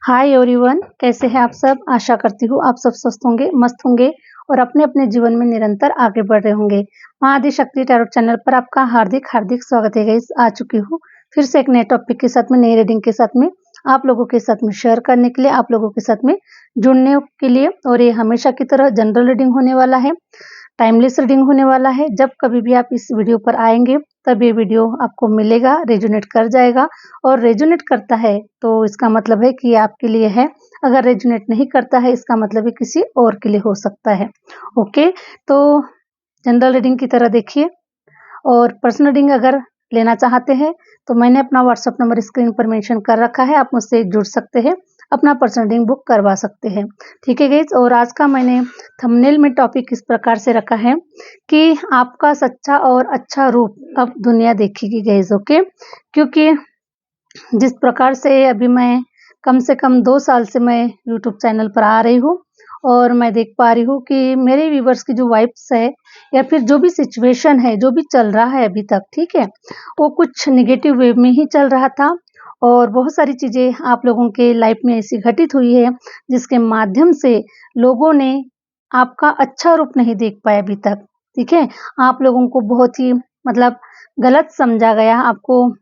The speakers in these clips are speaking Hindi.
हाय एवरीवन, कैसे हैं आप सब। आशा करती हूँ आप सब स्वस्थ होंगे, मस्त होंगे और अपने अपने जीवन में निरंतर आगे बढ़ रहे होंगे। माँ आदि शक्ति टैरोट चैनल पर आपका हार्दिक हार्दिक स्वागत है गाइस। आ चुकी हूँ फिर से एक नए टॉपिक के साथ में, नई रीडिंग के साथ में, आप लोगों के साथ में शेयर करने के लिए, आप लोगों के साथ में जुड़ने के लिए। और ये हमेशा की तरह जनरल रीडिंग होने वाला है, टाइमलेस रीडिंग होने वाला है। जब कभी भी आप इस वीडियो पर आएंगे तब ये वीडियो आपको मिलेगा, रेजोनेट कर जाएगा। और रेजोनेट करता है तो इसका मतलब है कि ये आपके लिए है, अगर रेजोनेट नहीं करता है इसका मतलब है किसी और के लिए हो सकता है। ओके, तो जनरल रीडिंग की तरह देखिए। और पर्सनल रीडिंग अगर लेना चाहते हैं तो मैंने अपना व्हाट्सएप नंबर स्क्रीन पर मेंशन कर रखा है, आप मुझसे जुड़ सकते हैं, अपना पर्सनल रीडिंग बुक करवा सकते हैं। ठीक है गाइस। और आज का मैंने थंबनेल में टॉपिक इस प्रकार से रखा है कि आपका सच्चा और अच्छा रूप अब दुनिया देखेगी गाइस। ओके, क्योंकि जिस प्रकार से अभी मैं कम से कम 2 साल से मैं यूट्यूब चैनल पर आ रही हूँ और मैं देख पा रही हूँ कि मेरे व्यूवर्स की जो वाइब्स है या फिर जो भी सिचुएशन है, जो भी चल रहा है अभी तक, ठीक है, वो कुछ नेगेटिव वे में ही चल रहा था। और बहुत सारी चीज़ें आप लोगों के लाइफ में ऐसी घटित हुई है जिसके माध्यम से लोगों ने आपका अच्छा रूप नहीं देख पाया अभी तक। ठीक है, आप लोगों को बहुत ही मतलब गलत समझा गया, आपको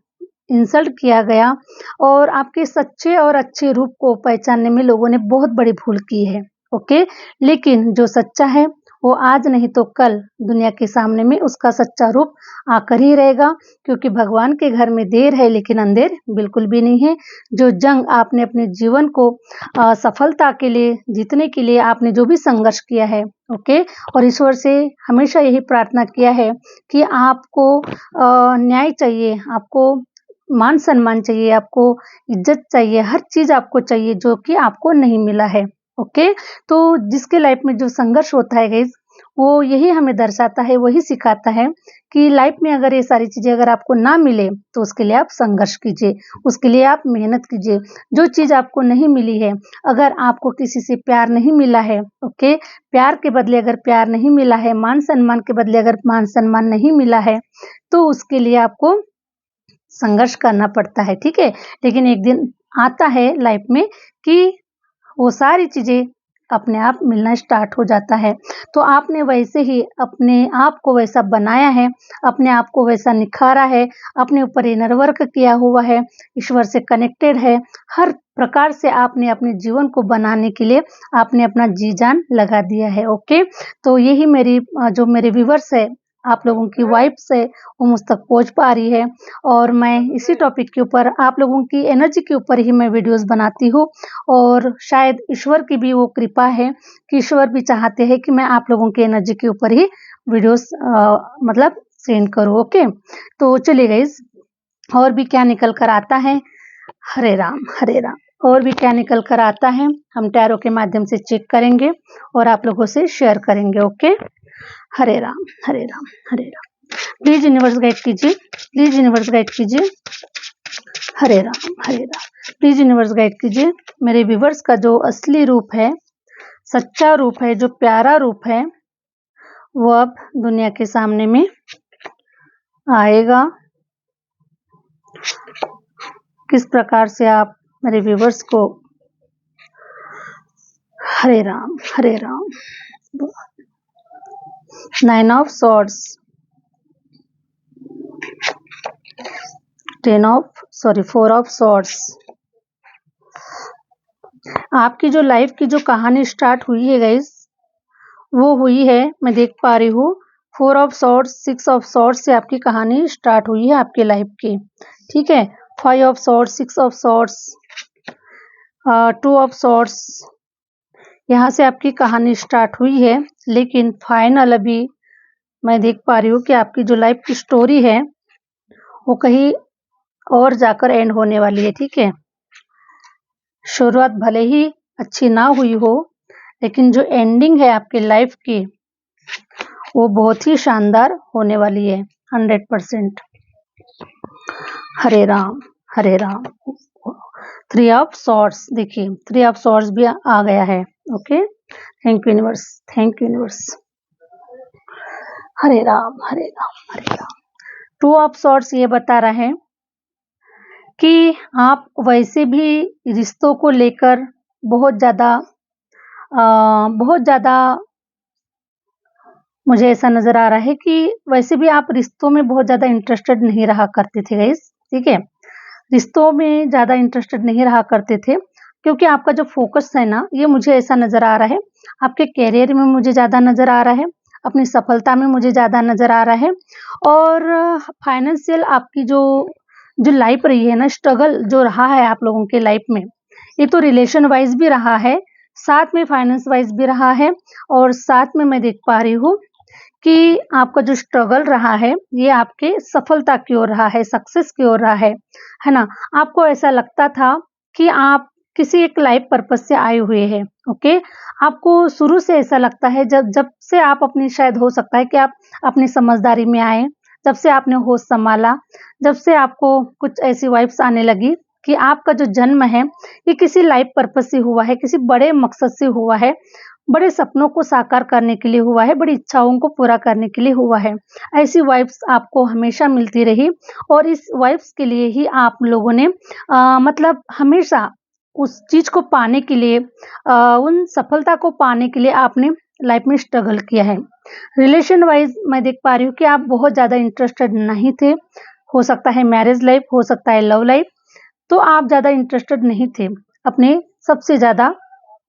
इंसल्ट किया गया और आपके सच्चे और अच्छे रूप को पहचानने में लोगों ने बहुत बड़ी भूल की है। ओके, लेकिन जो सच्चा है वो आज नहीं तो कल दुनिया के सामने में उसका सच्चा रूप आकर ही रहेगा, क्योंकि भगवान के घर में देर है लेकिन अंधेर बिल्कुल भी नहीं है। जो जंग आपने अपने जीवन को सफलता के लिए जीतने के लिए आपने जो भी संघर्ष किया है, ओके, और ईश्वर से हमेशा यही प्रार्थना किया है कि आपको न्याय चाहिए, आपको मान सम्मान चाहिए, आपको इज्जत चाहिए, हर चीज़ आपको चाहिए जो कि आपको नहीं मिला है। ओके, तो जिसके लाइफ में जो संघर्ष होता है गाइस, वो यही हमें दर्शाता है, वही सिखाता है कि लाइफ में अगर ये सारी चीज़ें अगर आपको ना मिले तो उसके लिए आप संघर्ष कीजिए, उसके लिए आप मेहनत कीजिए। जो चीज़ आपको नहीं मिली है, अगर आपको किसी से प्यार नहीं मिला है, ओके, प्यार के बदले अगर प्यार नहीं मिला है, मान सम्मान के बदले अगर मान सम्मान नहीं मिला है, तो उसके लिए आपको संघर्ष करना पड़ता है। ठीक है, लेकिन एक दिन आता है लाइफ में कि वो सारी चीज़ें अपने आप मिलना स्टार्ट हो जाता है। तो आपने वैसे ही अपने आप को वैसा बनाया है, अपने आप को वैसा निखारा है, अपने ऊपर इनर वर्क किया हुआ है, ईश्वर से कनेक्टेड है, हर प्रकार से आपने अपने जीवन को बनाने के लिए आपने अपना जी जान लगा दिया है। ओके, तो यही मेरी जो मेरे व्यूवर्स है, आप लोगों की वाइब्स है, वो मुझ तक पहुँच पा रही है। और मैं इसी टॉपिक के ऊपर आप लोगों की एनर्जी के ऊपर ही मैं वीडियोस बनाती हूँ। और शायद ईश्वर की भी वो कृपा है कि ईश्वर भी चाहते हैं कि मैं आप लोगों की एनर्जी के ऊपर ही वीडियोस मतलब सेंड करूँ। ओके, तो चलिए गाइस, और भी क्या निकल कर आता है। हरे राम हरे राम। और भी क्या निकल कर आता है हम टैरो के माध्यम से चेक करेंगे और आप लोगों से शेयर करेंगे। Okay, Hare Ram Hare Ram Hare Ram. Please universe guide कीजिए, प्लीज यूनिवर्स गाइड कीजिए। हरे Ram Hare Ram. Please universe guide कीजिए मेरे व्यूवर्स का जो असली रूप है, सच्चा रूप है, जो प्यारा रूप है, वो अब दुनिया के सामने में आएगा। किस प्रकार से आप मेरे व्यूवर्स को Hare Ram Hare Ram. 9 of swords, 4 of swords. आपकी जो लाइफ की जो कहानी स्टार्ट हुई है गाइस, वो हुई है, मैं देख पा रही हूँ 4 ऑफ सॉर्ड्स, 6 ऑफ सॉर्ड्स से आपकी कहानी स्टार्ट हुई है आपके लाइफ की। ठीक है, 5 of swords, 6 of swords, 2 of swords, यहाँ से आपकी कहानी स्टार्ट हुई है। लेकिन फाइनल अभी मैं देख पा रही हूँ कि आपकी जो लाइफ की स्टोरी है वो कहीं और जाकर एंड होने वाली है। ठीक है, शुरुआत भले ही अच्छी ना हुई हो, लेकिन जो एंडिंग है आपकी लाइफ की वो बहुत ही शानदार होने वाली है, 100%। हरे राम हरे राम। 3 ऑफ सॉर्ड्स, देखिए 3 ऑफ सॉर्ड्स भी आ गया है। Okay, thank you universe, thank you universe. Hare Ram Hare Ram Hare Ram. 2 of swords ये बता रहा है कि आप वैसे भी रिश्तों को लेकर बहुत ज़्यादा बहुत ज़्यादा मुझे ऐसा नज़र आ रहा है कि वैसे भी आप रिश्तों में बहुत ज़्यादा इंटरेस्टेड नहीं रहा करते थे गाइस, ठीक है? रिश्तों में ज़्यादा इंटरेस्टेड नहीं रहा करते थे, क्योंकि आपका जो फ़ोकस है ना, ये मुझे ऐसा नज़र आ रहा है, आपके करियर में मुझे ज़्यादा नज़र आ रहा है, अपनी सफलता में मुझे ज़्यादा नज़र आ रहा है और फाइनेंशियल आपकी जो जो लाइफ़ रही है ना, स्ट्रगल जो रहा है आप लोगों के लाइफ़ में, ये तो रिलेशन वाइज़ भी रहा है, साथ में फाइनेंस वाइज़ भी रहा है और साथ में मैं देख पा रही हूँ कि आपका जो स्ट्रगल रहा है, ये आपके सफलता की ओर रहा है, सक्सेस की ओर रहा है ना? आपको ऐसा लगता था कि आप किसी एक लाइफ पर्पज़ से आए हुए हैं, ओके? आपको शुरू से ऐसा लगता है जब जब से आप अपनी शायद हो सकता है कि आप अपनी समझदारी में आए, जब से आपने होश सँभाला, जब से आपको कुछ ऐसी वाइब्स आने लगी कि आपका जो जन्म है, ये किसी लाइफ पर्पज़ से हुआ है, किसी बड़े मकसद से हुआ है, बड़े सपनों को साकार करने के लिए हुआ है, बड़ी इच्छाओं को पूरा करने के लिए हुआ है। ऐसी वाइब्स आपको हमेशा मिलती रही और इस वाइब्स के लिए ही आप लोगों ने मतलब हमेशा उस चीज़ को पाने के लिए उन सफलता को पाने के लिए आपने लाइफ में स्ट्रगल किया है। रिलेशन वाइज़ मैं देख पा रही हूँ कि आप बहुत ज़्यादा इंटरेस्टेड नहीं थे। हो सकता है मैरिज लाइफ, हो सकता है लव लाइफ, तो आप ज़्यादा इंटरेस्टेड नहीं थे। अपने सबसे ज़्यादा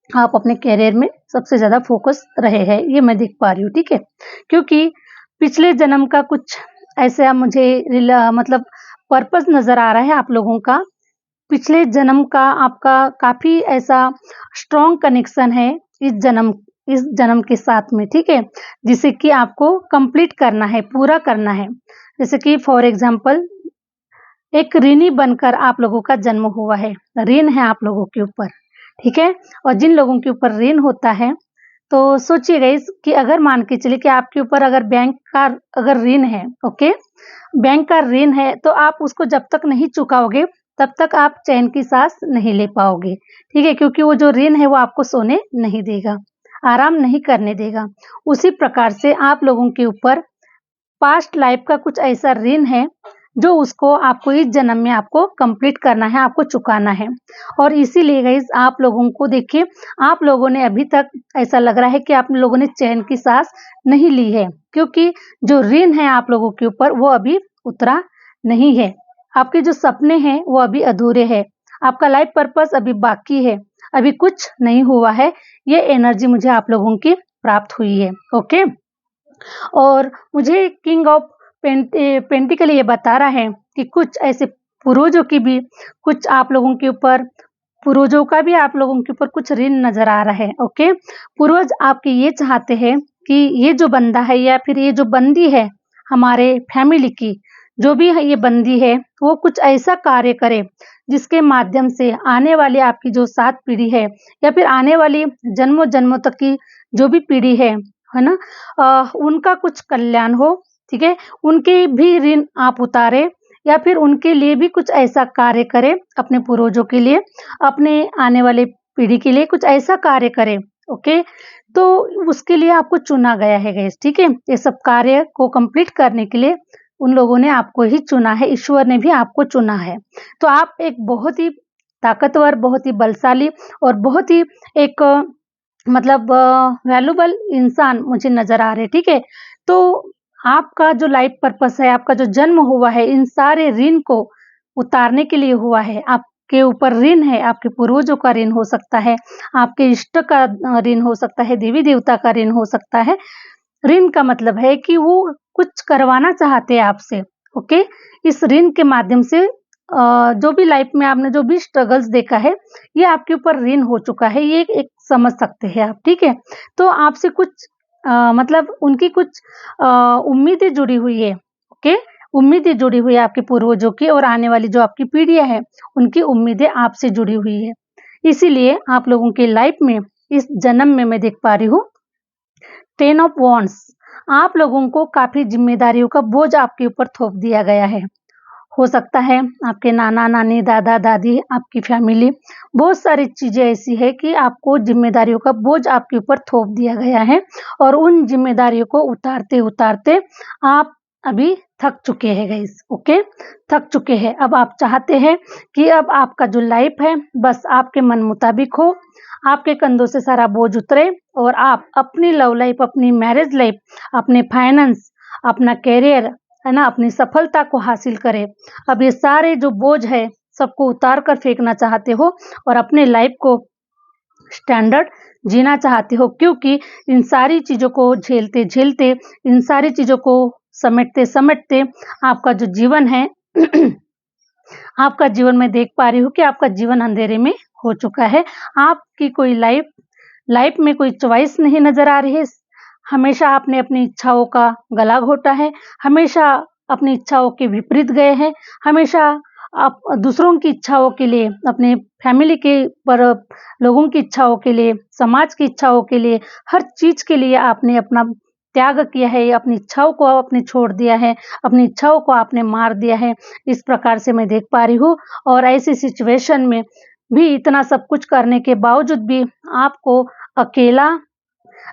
आप अपने करियर में सबसे ज़्यादा फ़ोकस रहे हैं, ये मैं देख पा रही हूँ, ठीक है? क्योंकि पिछले जन्म का कुछ ऐसा मुझे मतलब पर्पस नज़र आ रहा है आप लोगों का। पिछले जन्म का आपका काफ़ी ऐसा स्ट्रॉन्ग कनेक्शन है इस जन्म के साथ में, ठीक है? जिसे कि आपको कंप्लीट करना है, पूरा करना है। जैसे कि फॉर एग्ज़ाम्पल एक ऋणी बनकर आप लोगों का जन्म हुआ है, ऋण है आप लोगों के ऊपर, ठीक है? और जिन लोगों के ऊपर ऋण होता है, तो सोचिए गाइस कि अगर मान के चलिए कि आपके ऊपर अगर बैंक का अगर ऋण है, ओके? बैंक का ऋण है, तो आप उसको जब तक नहीं चुकाओगे, तब तक आप चैन की साँस नहीं ले पाओगे, ठीक है? क्योंकि वो जो ऋण है, वो आपको सोने नहीं देगा, आराम नहीं करने देगा। उसी प्रकार से आप लोगों के ऊपर पास्ट लाइफ का कुछ ऐसा ऋण है, जो उसको आपको इस जन्म में आपको कंप्लीट करना है, आपको चुकाना है। और इसीलिए गाइज़ आप लोगों को देखिए, आप लोगों ने अभी तक ऐसा लग रहा है कि आप लोगों ने चैन की साँस नहीं ली है, क्योंकि जो ऋण है आप लोगों के ऊपर, वो अभी उतरा नहीं है। आपके जो सपने हैं, वो अभी अधूरे हैं। आपका लाइफ पर्पज़ अभी बाकी है, अभी कुछ नहीं हुआ है। ये एनर्जी मुझे आप लोगों की प्राप्त हुई है, ओके? और मुझे किंग ऑफ पेंटिकल ये बता रहा है कि कुछ ऐसे पूर्वजों की भी कुछ आप लोगों के ऊपर पूर्वजों का भी आप लोगों के ऊपर कुछ ऋण नज़र आ रहा है, ओके? पूर्वज आपके ये चाहते हैं कि ये जो बंदा है या फिर ये जो बंदी है हमारे फैमिली की, जो भी है ये बंदी है, वो कुछ ऐसा कार्य करे, जिसके माध्यम से आने वाली आपकी जो 7 पीढ़ी है या फिर आने वाली जन्मों-जन्मों तक की जो भी पीढ़ी है ना? उनका कुछ कल्याण हो, ठीक है? उनके भी ऋण आप उतारें या फिर उनके लिए भी कुछ ऐसा कार्य करें अपने पूर्वजों के लिए, अपने आने वाले पीढ़ी के लिए कुछ ऐसा कार्य करें, ओके? तो उसके लिए आपको चुना गया है गाइस, ठीक है? ये सब कार्य को कंप्लीट करने के लिए उन लोगों ने आपको ही चुना है, ईश्वर ने भी आपको चुना है। तो आप एक बहुत ही ताकतवर, बहुत ही बलशाली और बहुत ही एक मतलब वैल्यूएबल इंसान मुझे नज़र आ रहे हैं, ठीक है? तो आपका जो लाइफ पर्पस है, आपका जो जन्म हुआ है, इन सारे ऋण को उतारने के लिए हुआ है। आपके ऊपर ऋण है, आपके पूर्वजों का ऋण हो सकता है, आपके इष्ट का ऋण हो सकता है, देवी-देवता का ऋण हो सकता है। ऋण का मतलब है कि वो कुछ करवाना चाहते हैं आपसे, ओके? इस ऋण के माध्यम से जो भी लाइफ में आपने जो भी स्ट्रगल्स देखा है, ये आपके ऊपर ऋण हो चुका है, ये एक समझ सकते हैं आप, ठीक है? तो आपसे कुछ मतलब उनकी कुछ उम्मीदें जुड़ी हुई है, ओके? उम्मीदें जुड़ी हुई है आपके पूर्वजों की और आने वाली जो आपकी पीढ़ियाँ हैं, उनकी उम्मीदें आपसे जुड़ी हुई है। इसीलिए आप लोगों की लाइफ में इस जन्म में मैं देख पा रही हूँ 10 ऑफ वांड्स आप लोगों को काफ़ी ज़िम्मेदारियों का बोझ आपके ऊपर थोप दिया गया है। हो सकता है आपके नाना-नानी, दादा-दादी, आपकी फैमिली, बहुत सारी चीज़ें ऐसी हैं कि आपको ज़िम्मेदारियों का बोझ आपके ऊपर थोप दिया गया है और उन ज़िम्मेदारियों को उतारते-उतारते आप अभी थक चुके हैं गाइस, ओके, थक चुके हैं। अब आप चाहते हैं कि अब आपका जो लाइफ है बस आपके मन मुताबिक हो, आपके कंधों से सारा बोझ उतरे और आप अपनी लव लाइफ, अपनी मैरिज लाइफ, अपने फाइनेंस, अपना करियर, है ना, अपनी सफलता को हासिल करें। अब ये सारे जो बोझ है सबको उतार कर फेंकना चाहते हो और अपने लाइफ को स्टैंडर्ड जीना चाहते हो, क्योंकि इन सारी चीज़ों को झेलते-झेलते, इन सारी चीज़ों को समेटते-समेटते आपका जो जीवन है आपका जीवन मैं देख पा रही हूँ कि आपका जीवन अंधेरे में हो चुका है। आपकी कोई लाइफ में कोई चॉइस नहीं नज़र आ रही है। हमेशा आपने अपनी इच्छाओं का गला घोटा है, हमेशा अपनी इच्छाओं के विपरीत गए हैं, हमेशा आप दूसरों की इच्छाओं के लिए, अपने फैमिली के पर लोगों की इच्छाओं के लिए, समाज की इच्छाओं के लिए, हर चीज़ के लिए आपने अपना त्याग किया है, अपनी इच्छाओं को आपने छोड़ दिया है, अपनी इच्छाओं को आपने मार दिया है। इस प्रकार से मैं देख पा रही हूँ और ऐसी सिचुएशन में भी इतना सब कुछ करने के बावजूद भी आपको अकेला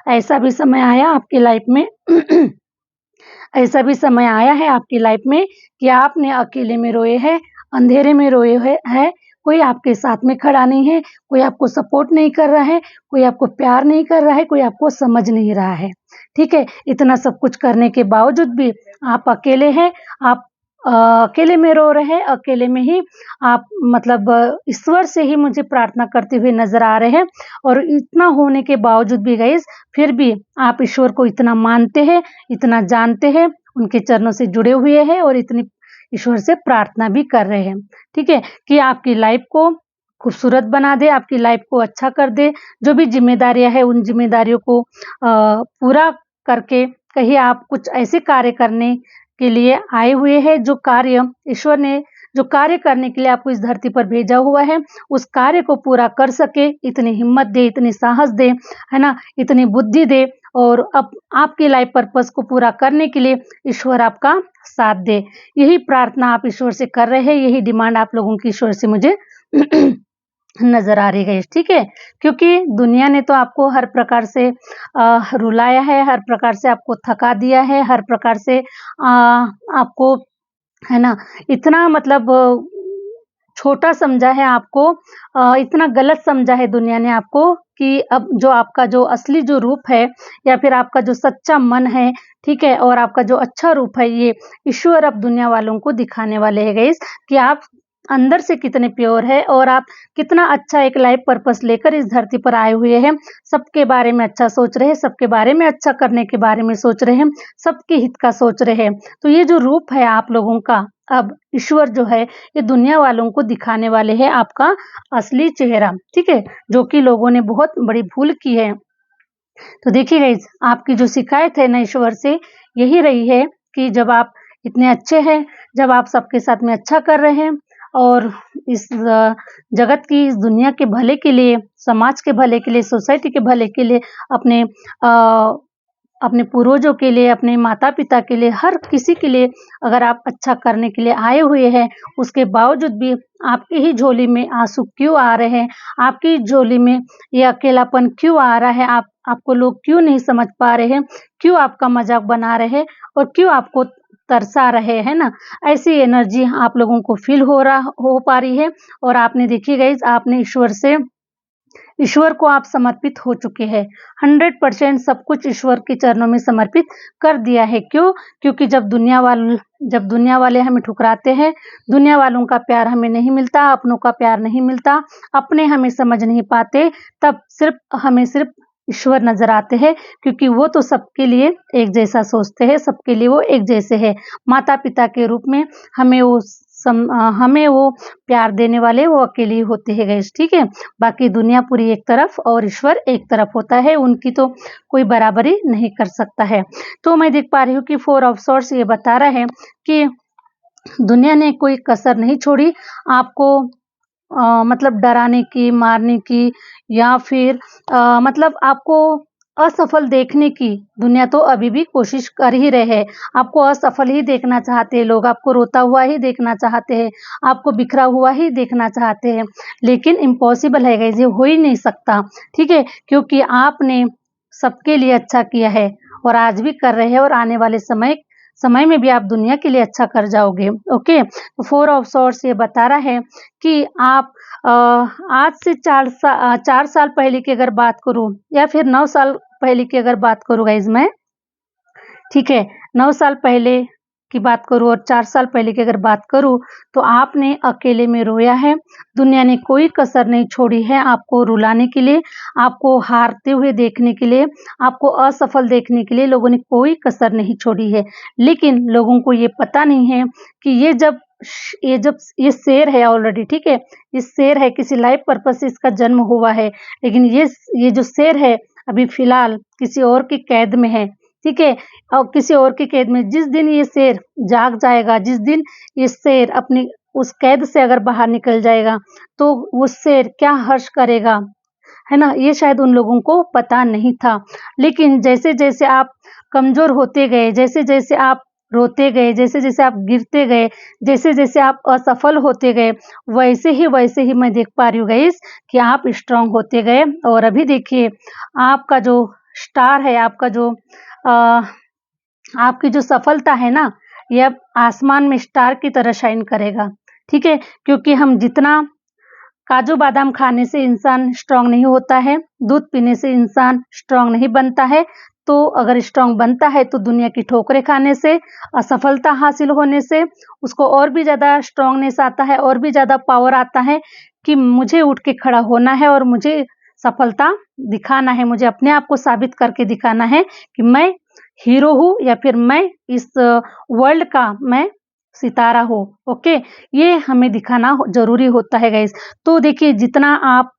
ऐसा भी समय आया आपकी लाइफ में ऐसा भी समय आया है आपकी लाइफ में कि आपने अकेले में रोए हैं, अंधेरे में रोए हैं, कोई आपके साथ में खड़ा नहीं है, कोई आपको सपोर्ट नहीं कर रहा है, कोई आपको प्यार नहीं कर रहा है, कोई आपको समझ नहीं रहा है, ठीक है? इतना सब कुछ करने के बावजूद भी आप अकेले हैं, आप अकेले में रो रहे हैं, अकेले में ही आप मतलब ईश्वर से ही मुझे प्रार्थना करते हुए नज़र आ रहे हैं और इतना होने के बावजूद भी गाइस फिर भी आप ईश्वर को इतना मानते हैं, इतना जानते हैं, उनके चरणों से जुड़े हुए हैं और इतनी ईश्वर से प्रार्थना भी कर रहे हैं, ठीक है? कि आपकी लाइफ को खूबसूरत बना दे, आपकी लाइफ को अच्छा कर दे। जो भी ज़िम्मेदारियाँ हैं, उन ज़िम्मेदारियों को पूरा करके कहीं आप कुछ ऐसे कार्य करने के लिए आए हुए हैं, जो कार्य ईश्वर ने जो कार्य करने के लिए आपको इस धरती पर भेजा हुआ है, उस कार्य को पूरा कर सके, इतनी हिम्मत दे, इतनी साहस दे, है ना? इतनी बुद्धि दे और अब आपकी लाइफ पर्पस को पूरा करने के लिए ईश्वर आपका साथ दे। यही प्रार्थना आप ईश्वर से कर रहे हैं, यही डिमांड आप लोगों की ईश्वर से मुझे नज़र आ रही है, ठीक है? क्योंकि दुनिया ने तो आपको हर प्रकार से रुलाया है, हर प्रकार से आपको थका दिया है, हर प्रकार से आपको, है ना, इतना मतलब छोटा समझा है आपको, इतना गलत समझा है दुनिया ने आपको कि अब जो आपका जो असली जो रूप है या फिर आपका जो सच्चा मन है, ठीक है? और आपका जो अच्छा रूप है, ये ईश्वर अब दुनिया वालों को दिखाने वाले हैं गाइस कि आप अंदर से कितने प्योर है और आप कितना अच्छा एक लाइफ पर्पस लेकर इस धरती पर आए हुए हैं। सबके बारे में अच्छा सोच रहे हैं, सबके बारे में अच्छा करने के बारे में सोच रहे हैं, सबके हित का सोच रहे हैं। तो ये जो रूप है आप लोगों का, अब ईश्वर जो है ये दुनिया वालों को दिखाने वाले हैं आपका असली चेहरा, ठीक है? जो कि लोगों ने बहुत बड़ी भूल की है। तो देखिए गाइस, आपकी जो शिकायत है ना ईश्वर से यही रही है कि जब आप इतने अच्छे हैं, जब आप सबके साथ में अच्छा कर रहे हैं और इस जगत की, इस दुनिया के भले के लिए, समाज के भले के लिए, सोसाइटी के भले के लिए, अपने अपने पूर्वजों के लिए, अपने माता-पिता के लिए, हर किसी के लिए अगर आप अच्छा करने के लिए आए हुए हैं, उसके बावजूद भी आपकी ही झोली में आँसू क्यों आ रहे हैं? आपकी झोली में ये अकेलापन क्यों आ रहा है? आपको लोग क्यों नहीं समझ पा रहे हैं? क्यों आपका मज़ाक बना रहे हैं और क्यों आपको तरसा रहे हैं ना? ऐसी एनर्जी आप लोगों को फ़ील हो पा रही है और आपने देखिए गाइज़, आपने ईश्वर को आप समर्पित हो चुके हैं। 100% सब कुछ ईश्वर के चरणों में समर्पित कर दिया है। क्यों? क्योंकि जब दुनिया वाले हमें ठुकराते हैं, दुनिया वालों का प्यार हमें नहीं मिलता, अपनों का प्यार नहीं मिलता, अपने हमें समझ नहीं पाते, तब हमें सिर्फ़ ईश्वर नज़र आते हैं, क्योंकि वो तो सबके लिए एक जैसा सोचते हैं, सबके लिए वो एक जैसे हैं। माता-पिता के रूप में हमें वो प्यार देने वाले वो अकेले ही होते हैं गाइस, ठीक है? बाकी दुनिया पूरी एक तरफ और ईश्वर एक तरफ होता है, उनकी तो कोई बराबरी नहीं कर सकता है। तो मैं देख पा रही हूँ कि 4 ऑफ सॉर्ड्स ये बता रहा है कि दुनिया ने कोई कसर नहीं छोड़ी आपको मतलब डराने की, मारने की या फिर मतलब आपको असफल देखने की। दुनिया तो अभी भी कोशिश कर ही रहे हैं। आपको असफल ही देखना चाहते हैं लोग, आपको रोता हुआ ही देखना चाहते हैं, आपको बिखरा हुआ ही देखना चाहते हैं। लेकिन इम्पॉसिबल है गाइस, ये हो ही नहीं सकता, ठीक है? क्योंकि आपने सबके लिए अच्छा किया है और आज भी कर रहे हैं और आने वाले समय समय में भी आप दुनिया के लिए अच्छा कर जाओगे। ओके, तो 4 ऑफ सॉर्ड्स ये बता रहा है कि आप आज से 4 साल पहले की अगर बात करूँ या फिर 9 साल पहले की अगर बात करूँ गाइज़ मैं, ठीक है, 9 साल पहले की बात करूँ और 4 साल पहले की अगर बात करूँ, तो आपने अकेले में रोया है। दुनिया ने कोई कसर नहीं छोड़ी है आपको रुलाने के लिए, आपको हारते हुए देखने के लिए, आपको असफल देखने के लिए लोगों ने कोई कसर नहीं छोड़ी है। लेकिन लोगों को ये पता नहीं है कि जब ये शेर है ऑलरेडी, ठीक है? ये शेर है, किसी लाइफ पर्पज़ से इसका जन्म हुआ है, लेकिन ये जो शेर है अभी फ़िलहाल किसी और की कैद में है, ठीक है? और किसी और की कैद में जिस दिन ये शेर जाग जाएगा, जिस दिन ये शेर अपनी उस कैद से अगर बाहर निकल जाएगा, तो वो शेर क्या हर्ष करेगा, है ना? ये शायद उन लोगों को पता नहीं था। लेकिन जैसे-जैसे आप कमज़ोर होते गए, जैसे-जैसे आप रोते गए, जैसे-जैसे आप गिरते गए, जैसे-जैसे आप असफल होते गए, वैसे ही मैं देख पा रही हूँ गाइज़ कि आप स्ट्रॉन्ग होते गए और अभी देखिए आपका जो स्टार है, अ, आपकी जो सफलता है ना, ये अब आसमान में स्टार की तरह शाइन करेगा, ठीक है? क्योंकि हम जितना काजू बादाम खाने से इंसान स्ट्रॉन्ग नहीं होता है, दूध पीने से इंसान स्ट्रॉन्ग नहीं बनता है, तो अगर स्ट्रॉन्ग बनता है तो दुनिया की ठोकरें खाने से, असफलता हासिल होने से उसको और भी ज़्यादा स्ट्रॉन्गनेस आता है, और भी ज़्यादा पावर आता है कि मुझे उठ के खड़ा होना है और मुझे सफलता दिखाना है, मुझे अपने आप को साबित करके दिखाना है कि मैं हीरो हूँ या फिर मैं इस वर्ल्ड का मैं सितारा हूँ। ओके, ये हमें दिखाना ज़रूरी होता है गाइज़। तो देखिए जितना आप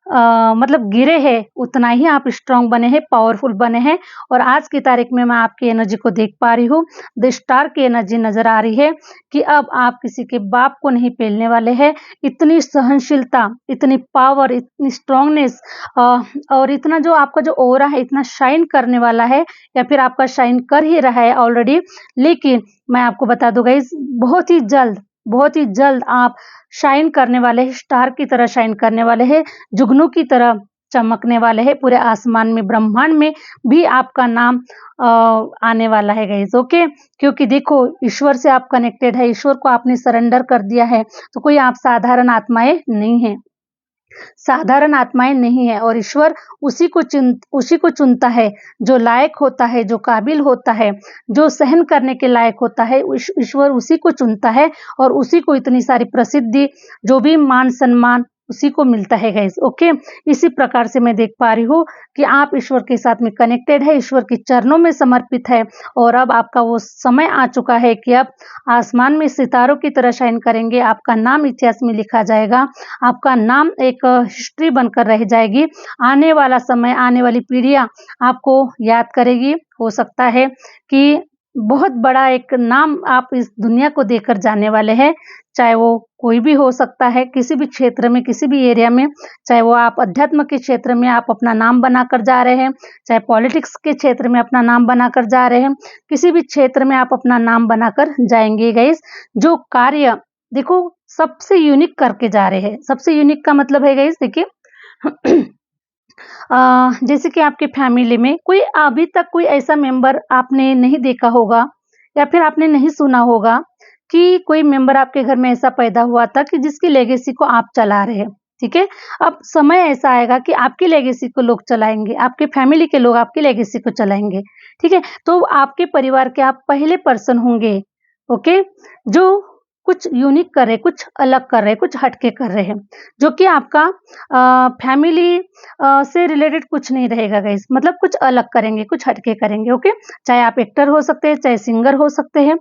मतलब गिरे हैं, उतना ही आप स्ट्रॉन्ग बने हैं, पावरफुल बने हैं और आज की तारीख में मैं आपकी एनर्जी को देख पा रही हूँ। द स्टार की एनर्जी नज़र आ रही है कि अब आप किसी के बाप को नहीं पेलने वाले हैं। इतनी सहनशीलता, इतनी पावर, इतनी स्ट्रॉन्गनेस और इतना जो आपका जो ऑरा है, इतना शाइन करने वाला है या फिर आपका शाइन कर ही रहा है ऑलरेडी। लेकिन मैं आपको बता दूँ गाइज़, बहुत ही जल्द आप शाइन करने वाले हैं, स्टार की तरह शाइन करने वाले हैं, जुगनू की तरह चमकने वाले हैं, पूरे आसमान में, ब्रह्मांड में भी आपका नाम आने वाला है गाइज़। ओके, क्योंकि देखो ईश्वर से आप कनेक्टेड है, ईश्वर को आपने सरेंडर कर दिया है, तो कोई आप साधारण आत्माएँ नहीं हैं। साधारण आत्माएँ नहीं है और ईश्वर उसी को चुनता है, जो लायक होता है, जो काबिल होता है, जो सहन करने के लायक होता है, ईश्वर उसी को चुनता है और उसी को इतनी सारी प्रसिद्धि, जो भी मान-सम्मान उसी को मिलता है गाइज़। ओके, इसी प्रकार से मैं देख पा रही हूँ कि आप ईश्वर के साथ में कनेक्टेड है, ईश्वर के चरणों में समर्पित है और अब आपका वो समय आ चुका है कि अब आसमान में सितारों की तरह शाइन करेंगे, आपका नाम इतिहास में लिखा जाएगा, आपका नाम एक हिस्ट्री बनकर रह जाएगी। आने वाला समय, आने वाली पीढ़ियाँ आपको याद करेगी। हो सकता है कि बहुत बड़ा एक नाम आप इस दुनिया को देकर जाने वाले हैं, चाहे वो कोई भी हो सकता है, किसी भी क्षेत्र में, किसी भी एरिया में, चाहे वो आप अध्यात्म के क्षेत्र में आप अपना नाम बनाकर जा रहे हैं, चाहे पॉलिटिक्स के क्षेत्र में अपना नाम बनाकर जा रहे हैं, किसी भी क्षेत्र में आप अपना नाम बनाकर जाएँगे गाइज़। जो कार्य देखो सबसे यूनिक करके जा रहे हैं, सबसे यूनिक का मतलब है गाइज़ देखिए जैसे कि आपके फैमिली में कोई अभी तक कोई ऐसा मेंबर आपने नहीं देखा होगा या फिर आपने नहीं सुना होगा कि कोई मेंबर आपके घर में ऐसा पैदा हुआ था कि जिसकी लेगेसी को आप चला रहे हैं, ठीक है? अब समय ऐसा आएगा कि आपकी लेगेसी को लोग चलाएँगे, आपके फैमिली के लोग आपकी लेगेसी को चलाएँगे, ठीक है? तो आपके परिवार के आप पहले पर्सन होंगे, ओके? जो कुछ यूनिक कर रहे, कुछ अलग कर रहे, कुछ हटके कर रहे हैं, जो कि आपका फैमिली से रिलेटेड कुछ नहीं रहेगा गाइस, मतलब कुछ अलग करेंगे, कुछ हटके करेंगे। ओके, चाहे आप एक्टर हो सकते हैं, चाहे सिंगर हो सकते हैं,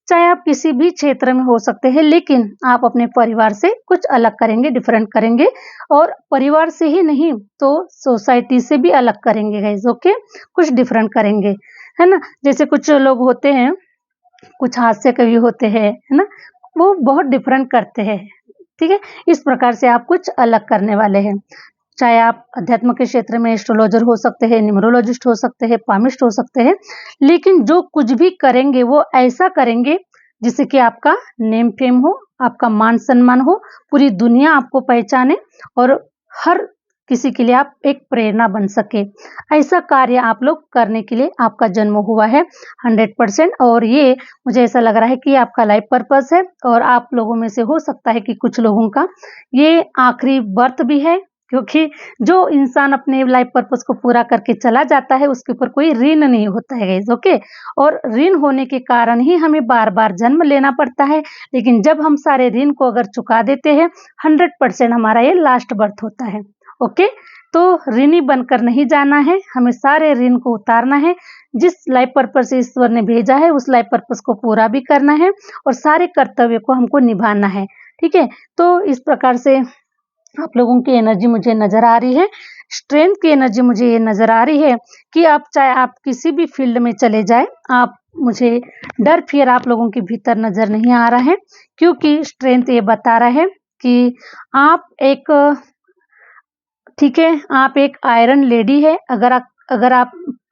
चाहे आप किसी भी क्षेत्र में हो सकते हैं, लेकिन आप अपने परिवार से कुछ अलग करेंगे, डिफरेंट करेंगे और परिवार से ही नहीं तो सोसाइटी से भी अलग करेंगे गाइस। ओके, कुछ डिफरेंट करेंगे, है ना? जैसे कुछ लोग होते हैं, कुछ हास्य कवि होते हैं, है ना? वो बहुत डिफरेंट करते हैं, ठीक है? इस प्रकार से आप कुछ अलग करने वाले हैं। चाहे आप अध्यात्म के क्षेत्र में एस्ट्रोलॉजर हो सकते हैं, न्यूमरोलॉजिस्ट हो सकते हैं, पामिस्ट हो सकते हैं, लेकिन जो कुछ भी करेंगे वो ऐसा करेंगे जिससे कि आपका नेम फेम हो, आपका मान सम्मान हो, पूरी दुनिया आपको पहचाने और हर किसी के लिए आप एक प्रेरणा बन सके। ऐसा कार्य आप लोग करने के लिए आपका जन्म हुआ है 100%। और ये मुझे ऐसा लग रहा है कि आपका लाइफ पर्पस है, और आप लोगों में से हो सकता है कि कुछ लोगों का ये आखिरी बर्थ भी है, क्योंकि जो इंसान अपने लाइफ पर्पस को पूरा करके चला जाता है उसके ऊपर कोई ऋण नहीं होता है गाइस, ओके। और ऋण होने के कारण ही हमें बार बार जन्म लेना पड़ता है, लेकिन जब हम सारे ऋण को अगर चुका देते हैं 100% हमारा ये लास्ट बर्थ होता है, ओके। तो ऋणी बनकर नहीं जाना है, हमें सारे ऋण को उतारना है। जिस लाइफ पर्पस से ईश्वर ने भेजा है उस लाइफ पर्पस को पूरा भी करना है, और सारे कर्तव्य को हमको निभाना है, ठीक है। तो इस प्रकार से आप लोगों की एनर्जी मुझे नजर आ रही है, स्ट्रेंथ की एनर्जी मुझे ये नजर आ रही है कि आप चाहे आप किसी भी फील्ड में चले जाए, आप मुझे डर फियर आप लोगों के भीतर नजर नहीं आ रहा है, क्योंकि स्ट्रेंथ ये बता रहा है कि आप एक, ठीक है, आप एक आयरन लेडी है। अगर आप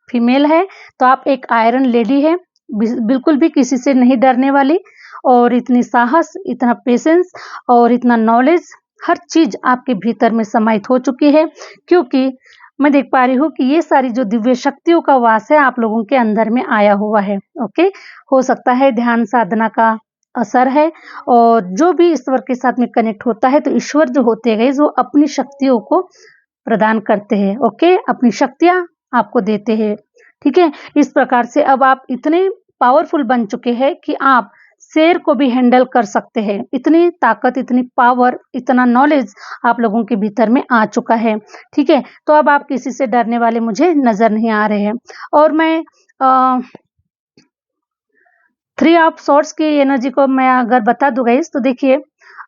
फीमेल है तो आप एक आयरन लेडी है, बिल्कुल भी किसी से नहीं डरने वाली, और इतनी साहस, इतना पेशेंस और इतना नॉलेज, हर चीज आपके भीतर में समाहित हो चुकी है, क्योंकि मैं देख पा रही हूँ कि ये सारी जो दिव्य शक्तियों का वास है आप लोगों के अंदर में आया हुआ है, ओके। हो सकता है ध्यान साधना का असर है, और जो भी ईश्वर के साथ में कनेक्ट होता है तो ईश्वर जो होते गए वो अपनी शक्तियों को प्रदान करते हैं, ओके, अपनी शक्तियां आपको देते हैं, ठीक है। इस प्रकार से अब आप इतने पावरफुल बन चुके हैं कि आप शेर को भी हैंडल कर सकते हैं। इतनी ताकत, इतनी पावर, इतना नॉलेज आप लोगों के भीतर में आ चुका है, ठीक है। तो अब आप किसी से डरने वाले मुझे नजर नहीं आ रहे हैं। और मैं 3 ऑफ सॉर्ड्स की एनर्जी को मैं अगर बता दूं गाइस, तो देखिए,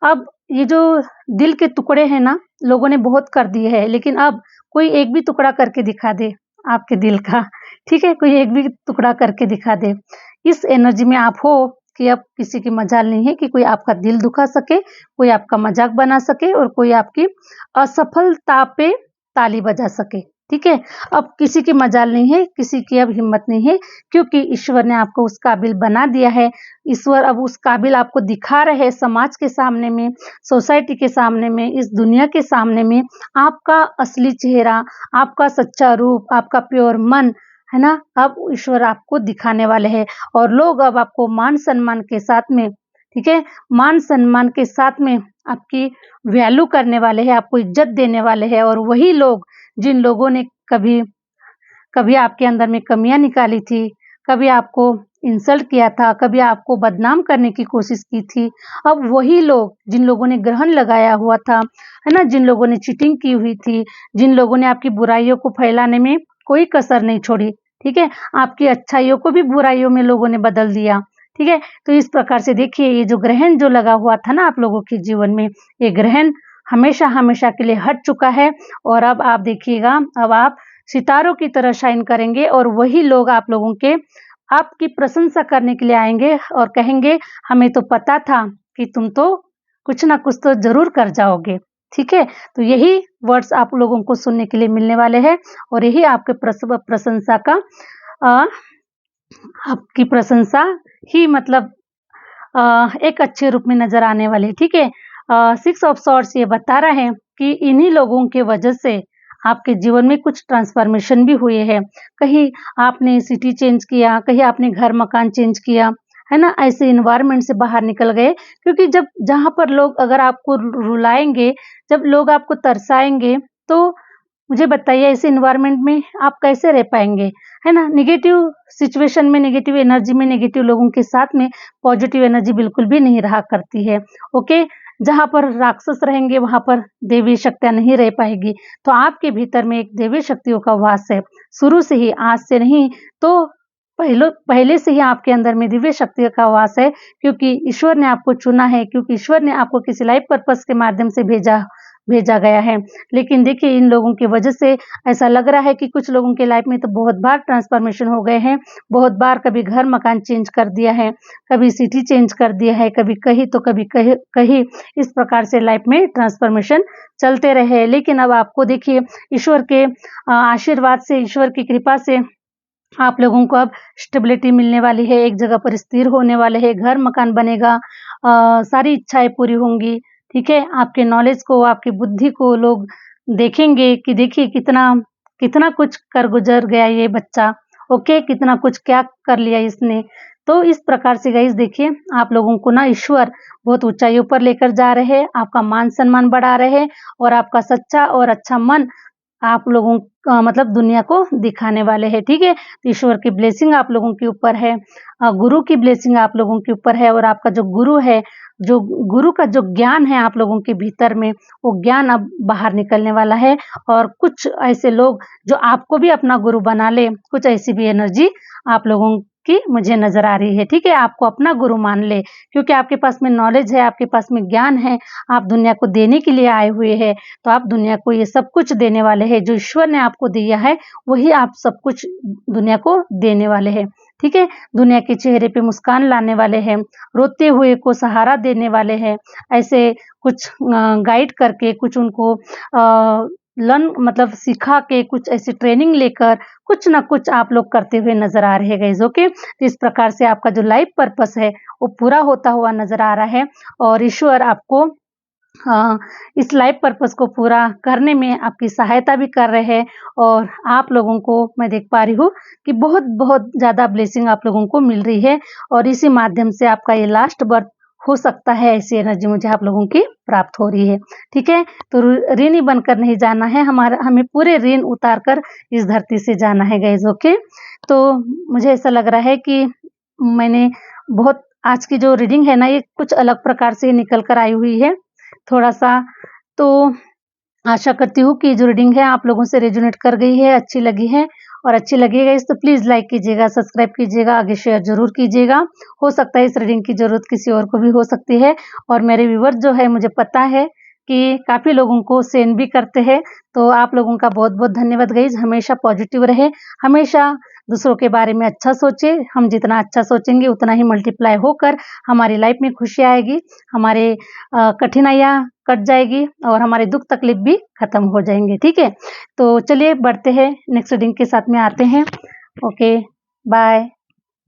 अब ये जो दिल के टुकड़े हैं ना, लोगों ने बहुत कर दिए हैं, लेकिन अब कोई एक भी टुकड़ा करके दिखा दे आपके दिल का, ठीक है, कोई एक भी टुकड़ा करके दिखा दे। इस एनर्जी में आप हो कि अब किसी की मजाल नहीं है कि कोई आपका दिल दुखा सके, कोई आपका मजाक बना सके, और कोई आपकी असफलता पे ताली बजा सके, ठीक है। अब किसी की मजाल नहीं है, किसी की अब हिम्मत नहीं है, क्योंकि ईश्वर ने आपको उस काबिल बना दिया है। ईश्वर अब उस काबिल आपको दिखा रहे हैं, समाज के सामने में, सोसाइटी के सामने में, इस दुनिया के सामने में आपका असली चेहरा, आपका सच्चा रूप, आपका प्योर मन, है ना, अब ईश्वर आपको दिखाने वाले हैं। और लोग अब आपको मान सम्मान के साथ में, ठीक है, मान सम्मान के साथ में आपकी वैल्यू करने वाले हैं, आपको इज्जत देने वाले हैं। और वही लोग जिन लोगों ने कभी कभी आपके अंदर में कमियां निकाली थी, कभी आपको इंसल्ट किया था, कभी आपको बदनाम करने की कोशिश की थी, अब वही लोग, जिन लोगों ने ग्रहण लगाया हुआ था, है ना, जिन लोगों ने चीटिंग की हुई थी, जिन लोगों ने आपकी बुराइयों को फैलाने में कोई कसर नहीं छोड़ी, ठीक है, आपकी अच्छाइयों को भी बुराइयों में लोगों ने बदल दिया, ठीक है। तो इस प्रकार से देखिए, ये जो ग्रहण जो लगा हुआ था ना आप लोगों के जीवन में, ये ग्रहण हमेशा हमेशा के लिए हट चुका है। और अब आप देखिएगा, अब आप सितारों की तरह शाइन करेंगे, और वही लोग आप लोगों के आपकी प्रशंसा करने के लिए आएंगे और कहेंगे, हमें तो पता था कि तुम तो कुछ ना कुछ तो जरूर कर जाओगे, ठीक है। तो यही वर्ड्स आप लोगों को सुनने के लिए मिलने वाले हैं, और यही आपके प्रशंसा का आपकी प्रशंसा ही मतलब एक अच्छे रूप में नजर आने वाली, ठीक है। 6 ऑफ सॉर्ड्स ये बता रहे हैं कि इन्हीं लोगों के वजह से आपके जीवन में कुछ ट्रांसफॉर्मेशन भी हुए हैं। कहीं आपने सिटी चेंज किया, कहीं आपने घर मकान चेंज किया, है ना, ऐसे इन्वायरमेंट से बाहर निकल गए, क्योंकि जब जहाँ पर लोग अगर आपको रुलाएंगे, जब लोग आपको तरसाएंगे, तो मुझे बताइए ऐसे इन्वायरमेंट में आप कैसे रह पाएंगे, है ना। नेगेटिव सिचुएशन में, नेगेटिव एनर्जी में, नेगेटिव लोगों के साथ में पॉजिटिव एनर्जी बिल्कुल भी नहीं रहा करती है, ओके। जहाँ पर राक्षस रहेंगे वहां पर देवी शक्तियां नहीं रह पाएगी। तो आपके भीतर में एक देवी शक्तियों का वास है, शुरू से ही, आज से नहीं, तो पहले से ही आपके अंदर में दिव्य शक्ति का वास है, क्योंकि ईश्वर ने आपको चुना है, क्योंकि ईश्वर ने आपको किसी लाइफ पर्पस के माध्यम से भेजा गया है। लेकिन देखिए, इन लोगों की वजह से ऐसा लग रहा है कि कुछ लोगों के लाइफ में तो बहुत बार ट्रांसफॉर्मेशन हो गए हैं, बहुत बार कभी घर मकान चेंज कर दिया है, कभी सिटी चेंज कर दिया है, कभी कहीं तो कभी कहीं, इस प्रकार से लाइफ में ट्रांसफॉर्मेशन चलते रहे। लेकिन अब आपको देखिए, ईश्वर के आशीर्वाद से, ईश्वर की कृपा से आप लोगों को अब स्टेबिलिटी मिलने वाली है, एक जगह पर स्थिर होने वाले हैं, घर मकान बनेगा, सारी इच्छाएं पूरी होंगी, ठीक है। आपके नॉलेज को, आपकी बुद्धि को लोग देखेंगे कि देखिए कितना कितना कुछ कर गुजर गया ये बच्चा, ओके, कितना कुछ क्या कर लिया इसने। तो इस प्रकार से गाइस देखिए आप लोगों को ना ईश्वर बहुत ऊँचाइयों पर लेकर जा रहे हैं, आपका मान-सम्मान बढ़ा रहे हैं और आपका सच्चा और अच्छा मन आप लोगों का मतलब दुनिया को दिखाने वाले हैं, ठीक है? तो ईश्वर की ब्लेसिंग आप लोगों के ऊपर है, गुरु की ब्लेसिंग आप लोगों के ऊपर है और आपका जो गुरु है, जो गुरु का जो ज्ञान है आप लोगों के भीतर में, वो ज्ञान अब बाहर निकलने वाला है और कुछ ऐसे लोग जो आपको भी अपना गुरु बना ले, कुछ ऐसी भी एनर्जी आप लोगों की मुझे नज़र आ रही है, ठीक है? आपको अपना गुरु मान ले क्योंकि आपके पास में नॉलेज है, आपके पास में ज्ञान है, आप दुनिया को देने के लिए आए हुए हैं, तो आप दुनिया को ये सब कुछ देने वाले हैं। जो ईश्वर ने आपको दिया है, वही आप सब कुछ दुनिया को देने वाले हैं, ठीक है? दुनिया के चेहरे पे मुस्कान लाने वाले हैं, रोते हुए को सहारा देने वाले हैं, ऐसे कुछ गाइड करके, कुछ उनको लर्न मतलब सिखा के, कुछ ऐसी ट्रेनिंग लेकर, कुछ ना कुछ आप लोग करते हुए नज़र आ रहे हैं गाइज़, ओके? तो इस प्रकार से आपका जो लाइफ पर्पस है, वो पूरा होता हुआ नज़र आ रहा है और ईश्वर आपको इस लाइफ पर्पस को पूरा करने में आपकी सहायता भी कर रहे हैं और आप लोगों को मैं देख पा रही हूँ कि बहुत-बहुत ज़्यादा ब्लेसिंग आप लोगों को मिल रही है और इसी माध्यम से आपका ये लास्ट बर्थ हो सकता है, ऐसी एनर्जी मुझे आप लोगों की प्राप्त हो रही है, ठीक है? तो ऋणी बनकर नहीं जाना है, हमें पूरे ऋण उतार कर इस धरती से जाना है गाइज़, ओके? तो मुझे ऐसा लग रहा है कि मैंने बहुत आज की जो रीडिंग है ना, ये कुछ अलग प्रकार से निकल कर आई हुई है, थोड़ा-सा। तो आशा करती हूँ कि जो रीडिंग है आप लोगों से रेजोनेट कर गई है, अच्छी लगी है और अच्छी लगेगा इस तो प्लीज़ लाइक कीजिएगा, सब्सक्राइब कीजिएगा, आगे शेयर ज़रूर कीजिएगा। हो सकता है इस रीडिंग की ज़रूरत किसी और को भी हो सकती है और मेरे व्यूअर्स जो है मुझे पता है कि काफ़ी लोगों को सेंड भी करते हैं, तो आप लोगों का बहुत-बहुत धन्यवाद गाइज़। हमेशा पॉजिटिव रहें, हमेशा दूसरों के बारे में अच्छा सोचें, हम जितना अच्छा सोचेंगे उतना ही मल्टीप्लाई होकर हमारी लाइफ में खुशी आएगी, हमारे कठिनाइयाँ कट जाएगी और हमारे दुख तकलीफ भी खत्म हो जाएंगे, ठीक है? तो चलिए बढ़ते हैं नेक्स्ट रीडिंग के साथ में आते हैं। Okay, bye.